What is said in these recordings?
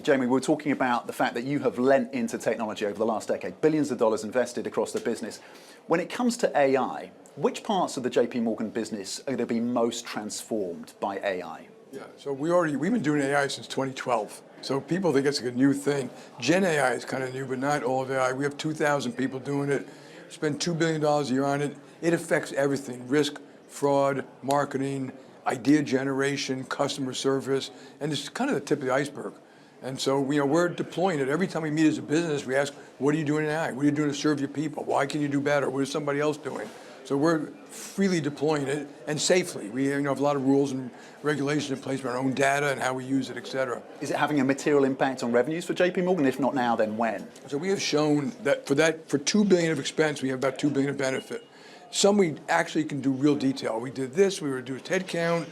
Jamie, we were talking about the fact that you have lent into technology over the last decade, billions of dollars invested across the business. When it comes to AI, which parts of the JPMorgan business are going to be most transformed by AI? Yeah, so we've been doing AI since 2012. So people think it's like a new thing. Gen AI is kind of new, but not all of AI. We have 2,000 people doing it. Spend $2 billion a year on it. It affects everything: risk, fraud, marketing, idea generation, customer service, and it's kind of the tip of the iceberg. And so we're deploying it. Every time we meet as a business, we ask, what are you doing in AI? What are you doing to serve your people? Why can you do better? What is somebody else doing? So we're freely deploying it and safely. We have a lot of rules and regulations in place for our own data and how we use it, et cetera. Is it having a material impact on revenues for JPMorgan? If not now, then when? So we have shown that for $2 billion of expense, we have about $2 billion of benefit. Some we actually can do real detail. We did this, we reduced headcount,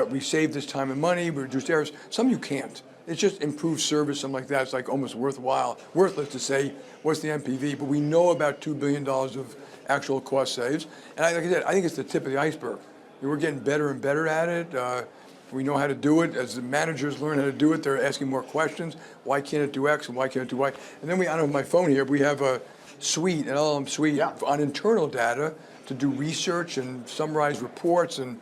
we saved this time and money, we reduced errors. Some you can't. It's just improved service, something like that. It's like almost worthless to say what's the NPV, but we know about $2 billion of actual cost saves. And like I said, I think it's the tip of the iceberg. We're getting better and better at it. We know how to do it. As the managers learn how to do it, they're asking more questions. Why can't it do X and why can't it do Y? And then I don't have my phone here, we have a suite, an LLM suite on internal data to do research and summarize reports and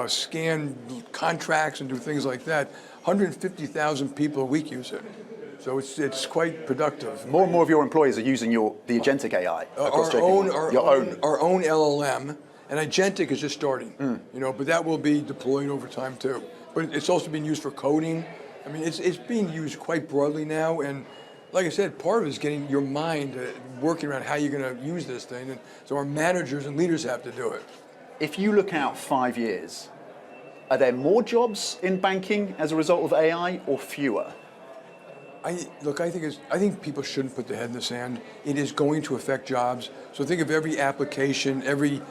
scan contracts and do things like that. 150,000 people a week use it. So it's quite productive. More and more of your employees are using the agentic AI across JPMorgan. Our own LLM, and agentic is just starting. But that will be deployed over time too. But it's also being used for coding. I mean, it's being used quite broadly now, and like I said, part of it is getting your mind working around how you're going to use this thing, and so our managers and leaders have to do it. If you look out 5 years, are there more jobs in banking as a result of AI or fewer? I think people shouldn't put their head in the sand. It is going to affect jobs. So think of every application, every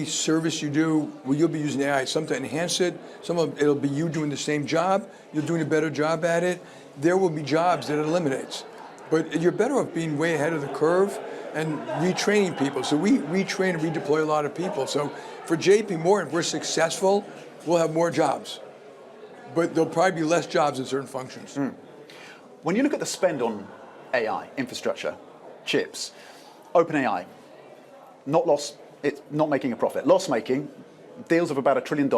service you do, you'll be using AI. Some to enhance it, some of it'll be you doing the same job, you're doing a better job at it. There will be jobs that it eliminates. But you're better off being way ahead of the curve and retraining people. So we retrain and redeploy a lot of people. So for JPMorgan, if we're successful, we'll have more jobs. But there'll probably be less jobs in certain functions. When you look at the spend on AI, infrastructure, chips, OpenAI, it's not making a profit. Loss-making, deals of about $1 trillion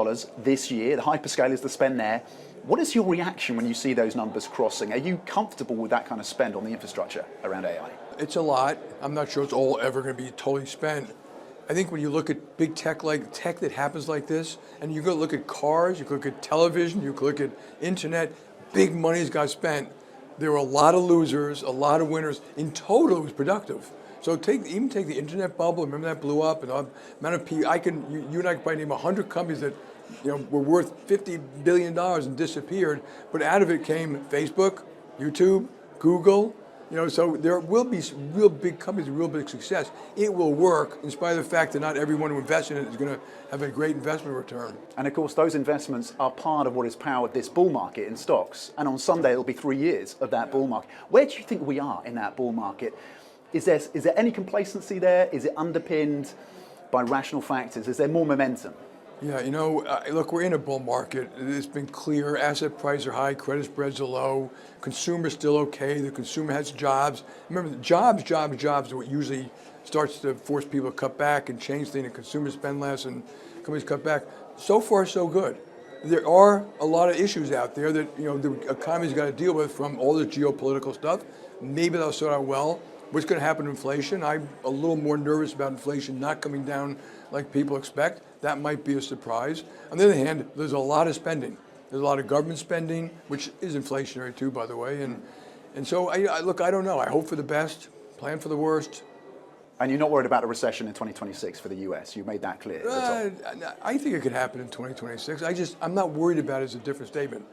this year. The hyperscalers, the spend there. What is your reaction when you see those numbers crossing? Are you comfortable with that kind of spend on the infrastructure around AI? It's a lot. I'm not sure it's all ever going to be totally spent. I think when you look at big tech, like tech that happens like this, and you go look at cars, you look at television, you look at internet, big money's got spent. There were a lot of losers, a lot of winners. In total, it was productive. So even take the internet bubble. Remember that blew up, and the amount of people. You and I could probably name 100 companies that were worth $50 billion and disappeared. But out of it came Facebook, YouTube, Google. So there will be real big companies, real big success. It will work in spite of the fact that not everyone who invests in it is going to have a great investment return. And of course, those investments are part of what has powered this bull market in stocks. And on Sunday, it'll be 3 years of that bull market. Where do you think we are in that bull market? Is there any complacency there? Is it underpinned by rational factors? Is there more momentum? Yeah, look, we're in a bull market. It's been clear. Asset prices are high, credit spreads are low, consumer's still okay, the consumer has jobs. Remember, jobs are what usually starts to force people to cut back and change things, and consumers spend less and companies cut back. So far, so good. There are a lot of issues out there that the economy's got to deal with, from all the geopolitical stuff. Maybe they'll sort out well. What's going to happen to inflation? I'm a little more nervous about inflation not coming down like people expect. That might be a surprise. On the other hand, there's a lot of spending. There's a lot of government spending, which is inflationary too, by the way. And so, I don't know. I hope for the best, plan for the worst. And you're not worried about a recession in 2026 for the US? You made that clear. I think it could happen in 2026. I'm not worried about it as a different statement.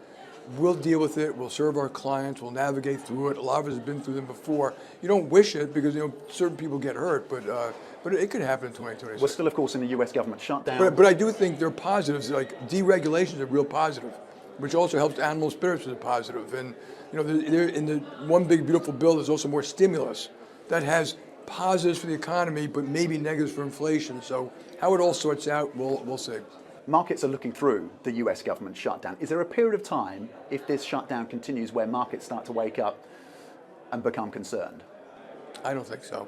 We'll deal with it. We'll serve our clients. We'll navigate through it. A lot of us have been through them before. You don't wish it because certain people get hurt, but it could happen in 2026. We're still, of course, in the US government shutdown. But I do think there are positives. Like deregulation is a real positive, which also helps animal spirits as a positive. And in the one big beautiful bill, there's also more stimulus that has positives for the economy, but maybe negatives for inflation. So how it all sorts out, we'll see. markets are looking through the US government shutdown. Is there a period of time, if this shutdown continues, where markets start to wake up and become concerned? I don't think so.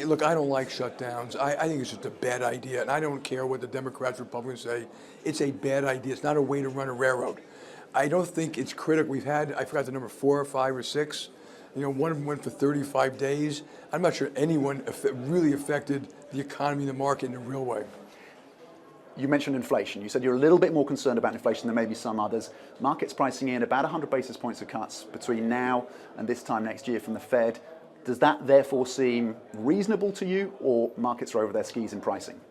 Look, I don't like shutdowns. I think it's just a bad idea, and I don't care what the Democrats, Republicans say. It's a bad idea. It's not a way to run a railroad. I don't think it's critical. We've had, I forgot the number, 4 or 5 or 6. One of them went for 35 days. I'm not sure anyone really affected the economy and the market in a real way. You mentioned inflation. You said you're a little bit more concerned about inflation than maybe some others. Markets pricing in about 100 basis points of cuts between now and this time next year from the Fed. Does that therefore seem reasonable to you, or markets are over their skis in pricing?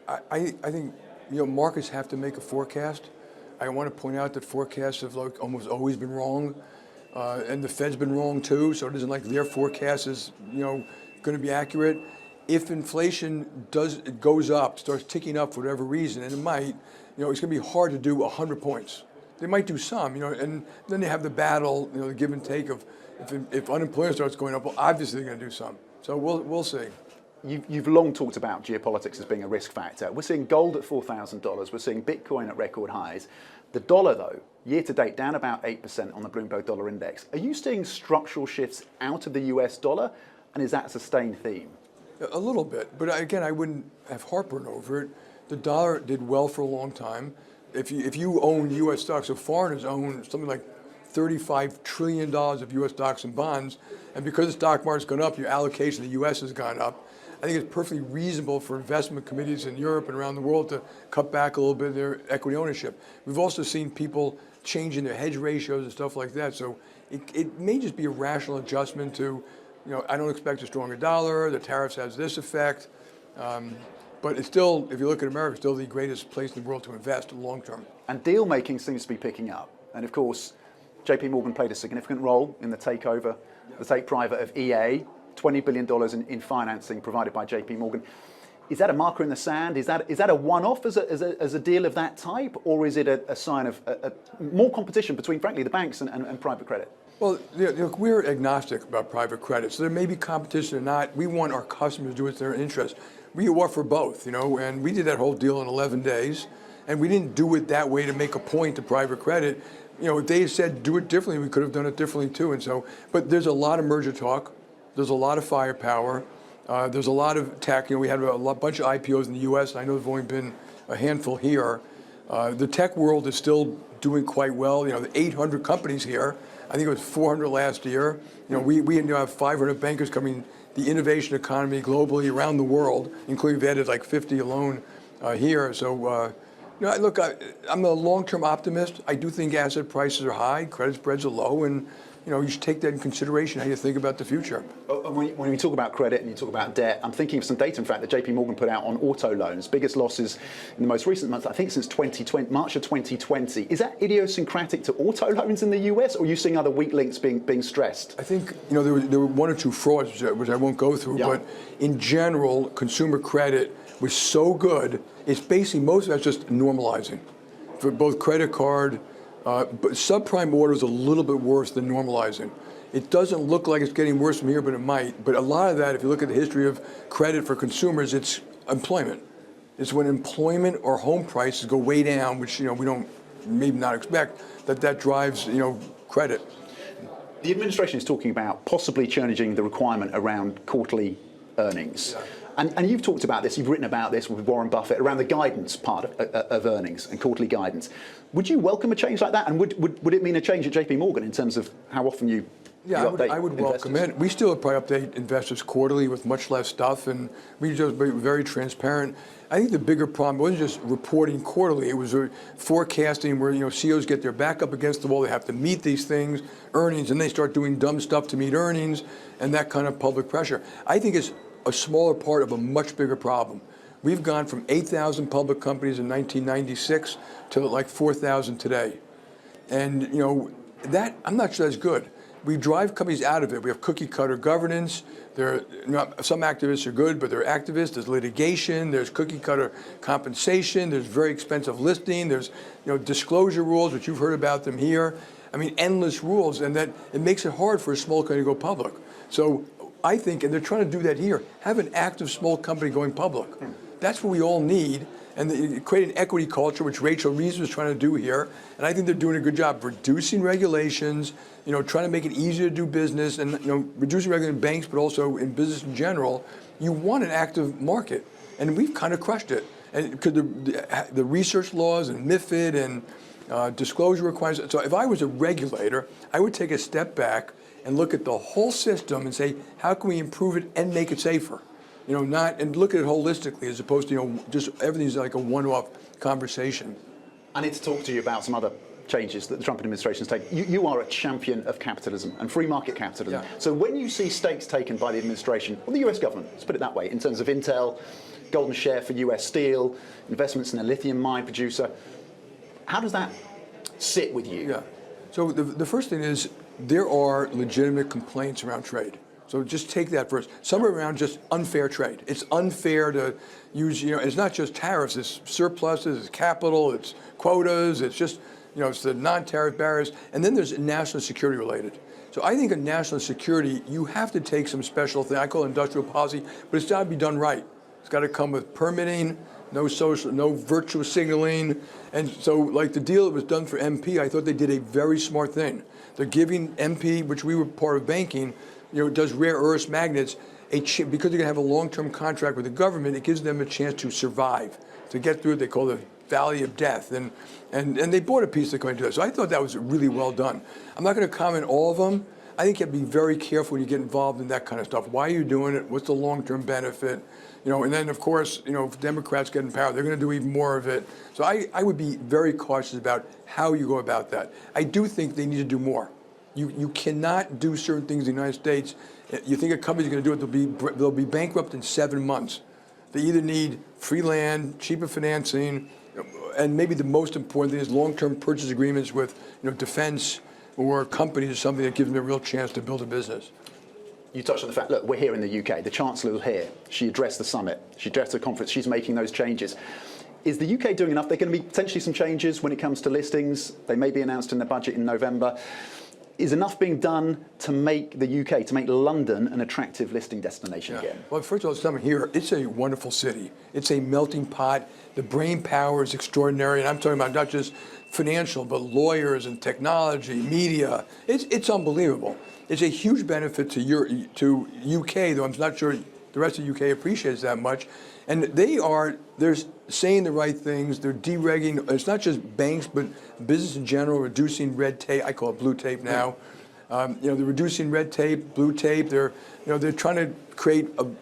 I think markets have to make a forecast. I want to point out that forecasts have almost always been wrong, and the Fed's been wrong too. So it isn't like their forecast is going to be accurate. If inflation goes up, starts ticking up for whatever reason, and it might, it's going to be hard to do 100 points. They might do some, and then they have the battle, the give and take of if unemployment starts going up, well, obviously they're going to do some. So we'll see. You've long talked about geopolitics as being a risk factor. We're seeing gold at $4,000. We're seeing Bitcoin at record highs. The dollar, though, year to date, down about 8% on the Bloomberg Dollar Index. Are you seeing structural shifts out of the US dollar, and is that a sustained theme? A little bit, but again, I wouldn't have heartburn over it. The dollar did well for a long time. If you own U.S. stocks, so foreigners own something like $35 trillion of U.S. stocks and bonds, and because the stock market's gone up, your allocation to the U.S. has gone up. I think it's perfectly reasonable for investment committees in Europe and around the world to cut back a little bit of their equity ownership. We've also seen people changing their hedge ratios and stuff like that, so it may just be a rational adjustment to, I don't expect a stronger dollar, the tariffs has this effect, but it's still, if you look at America, still the greatest place in the world to invest long term. And deal making seems to be picking up. And of course, JPMorgan played a significant role in the takeover, the take private of EA, $20 billion in financing provided by JPMorgan. Is that a marker in the sand? Is that a one-off as a deal of that type, or is it a sign of more competition between, frankly, the banks and private credit? Well, look, we're agnostic about private credit, so there may be competition or not. We want our customers to do what's in their interest. We offer both, and we did that whole deal in 11 days, and we didn't do it that way to make a point to private credit. If they said do it differently, we could have done it differently too. And so, but there's a lot of merger talk. There's a lot of firepower. There's a lot of tech. We had a bunch of IPOs in the U.S. I know there's only been a handful here. The tech world is still doing quite well. The 800 companies here. I think it was 400 last year. We now have 500 bankers coming the innovation economy globally around the world, including we've added like 50 alone here. So, look, I'm a long-term optimist. I do think asset prices are high, credit spreads are low, and you should take that in consideration how you think about the future. When we talk about credit and you talk about debt, I'm thinking of some data, in fact, that JPMorgan put out on auto loans. Biggest losses in the most recent months, I think since March of 2020. Is that idiosyncratic to auto loans in the US, or are you seeing other weak links being stressed? I think there were 1 or 2 frauds, which I won't go through, but in general, consumer credit was so good, it's basically, most of that's just normalizing for both credit card, but subprime order is a little bit worse than normalizing. It doesn't look like it's getting worse from here, but it might. But a lot of that, if you look at the history of credit for consumers, it's employment. It's when employment or home prices go way down, which we don't maybe not expect, that drives credit. The administration is talking about possibly changing the requirement around quarterly earnings. Yeah. And you've talked about this, you've written about this with Warren Buffett around the guidance part of earnings and quarterly guidance. Would you welcome a change like that? And would it mean a change at JPMorgan in terms of how often you update I would investors? welcome it. We still probably update investors quarterly with much less stuff, and we just be very transparent. I think the bigger problem wasn't just reporting quarterly, it was forecasting where CEOs get their back up against the wall, they have to meet these things, earnings, and they start doing dumb stuff to meet earnings, and that kind of public pressure. I think it's a smaller part of a much bigger problem. We've gone from 8,000 public companies in 1996 to like 4,000 today. And that, I'm not sure that's good. We drive companies out of it. We have cookie cutter governance. Some activists are good, but they're activists. There's litigation, there's cookie cutter compensation, there's very expensive listing, there's disclosure rules, which you've heard about them here. I mean, endless rules, and that it makes it hard for a small company to go public. So I think, and they're trying to do that here, have an active small company going public. That's what we all need. and they create an equity culture, which Rachel Reeves was trying to do here. And I think they're doing a good job reducing regulations, trying to make it easier to do business, and reducing regulation in banks, but also in business in general. You want an active market, and we've kind of crushed it. And because the research laws and MiFID and disclosure requirements. So if I was a regulator, I would take a step back and look at the whole system and say, how can we improve it and make it safer? And look at it holistically as opposed to, just everything's like a one-off conversation. I need to talk to you about some other changes that the Trump administration has taken. You are a champion of capitalism and free market capitalism. Yeah. So when you see stakes taken by the administration, or the US government, let's put it that way, in terms of Intel, golden share for US Steel, investments in a lithium mine producer, how does that sit with you? Yeah. So the first thing is there are legitimate complaints around trade. So just take that first. Some are around just unfair trade. It's unfair to use, it's not just tariffs, it's surpluses, it's capital, it's quotas, it's just, it's the non-tariff barriers. And then there's national security related. So I think in national security, you have to take some special thing. I call it industrial policy, but it's got to be done right. It's got to come with permitting, no virtual signaling. And so like the deal that was done for MP, I thought they did a very smart thing. They're giving MP, which we were part of banking, does rare earths magnets, because they're going to have a long-term contract with the government, it gives them a chance to survive, to get through it. They call it the valley of death. And they bought a piece they're going to do that. So I thought that was really well done. I'm not going to comment all of them. I think you have to be very careful when you get involved in that kind of stuff. Why are you doing it? What's the long-term benefit? And then, of course, if Democrats get in power, they're going to do even more of it. So I would be very cautious about how you go about that. I do think they need to do more. You cannot do certain things in the United States. You think a company's going to do it, they'll be bankrupt in 7 months. They either need free land, cheaper financing, and maybe the most important thing is long-term purchase agreements with defense or companies or something that gives them a real chance to build a business. You touched on the fact, look, we're here in the UK. The Chancellor was here. She addressed the summit. She addressed the conference. She's making those changes. Is the UK doing enough? There are going to be potentially some changes when it comes to listings. They may be announced in their budget in November. Is enough being done to make the UK, to make London an attractive listing destination again? Well, first of all, something here, it's a wonderful city. It's a melting pot. The brain power is extraordinary. And I'm talking about not just financial, but lawyers and technology, media. It's unbelievable. It's a huge benefit to UK, though I'm not sure the rest of the UK appreciates that much. And they're saying the right things. They're deregulating. It's not just banks, but business in general, reducing red tape. I call it blue tape now. They're reducing red tape, blue tape. They're trying to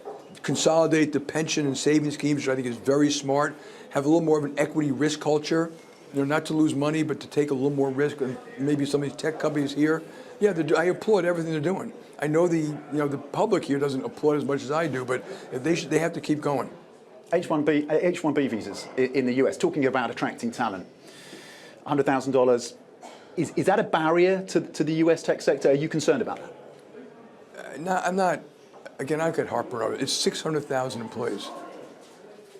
consolidate the pension and savings schemes, which I think is very smart. Have a little more of an equity risk culture. Not to lose money, but to take a little more risk. And maybe some of these tech companies here. Yeah, I applaud everything they're doing. I know the public here doesn't applaud as much as I do, but they have to keep going. H-1B visas in the US, talking about attracting talent. $100,000, is that a barrier to the US tech sector? Are you concerned about that? No, I'm not. Again, I get heartburn over it. It's 600,000 employees.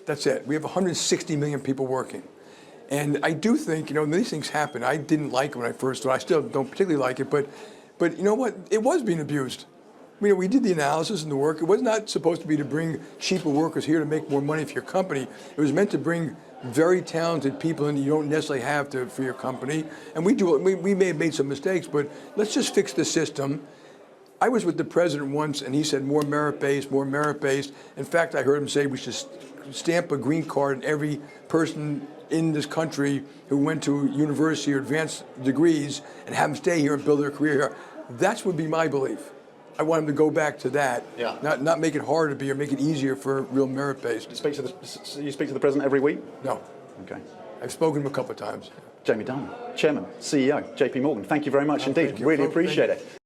That's it. We have 160 million people working. And I do think, these things happen. I didn't like it when I first started. I still don't particularly like it, but you know what? It was being abused. We did the analysis and the work. It was not supposed to be to bring cheaper workers here to make more money for your company. It was meant to bring very talented people in that you don't necessarily have for your company. And we may have made some mistakes, but let's just fix the system. I was with the president once, and he said more merit-based, more merit-based. In fact, I heard him say we should stamp a green card in every person in this country who went to university or advanced degrees and have them stay here and build their career here. That would be my belief. I want them to go back to that, not make it harder to be or make it easier for real merit-based. You speak to the president every week? No. Okay. I've spoken to him a couple of times. Jamie Dimon, Chairman, CEO, JPMorgan, thank you very much indeed. Really appreciate it.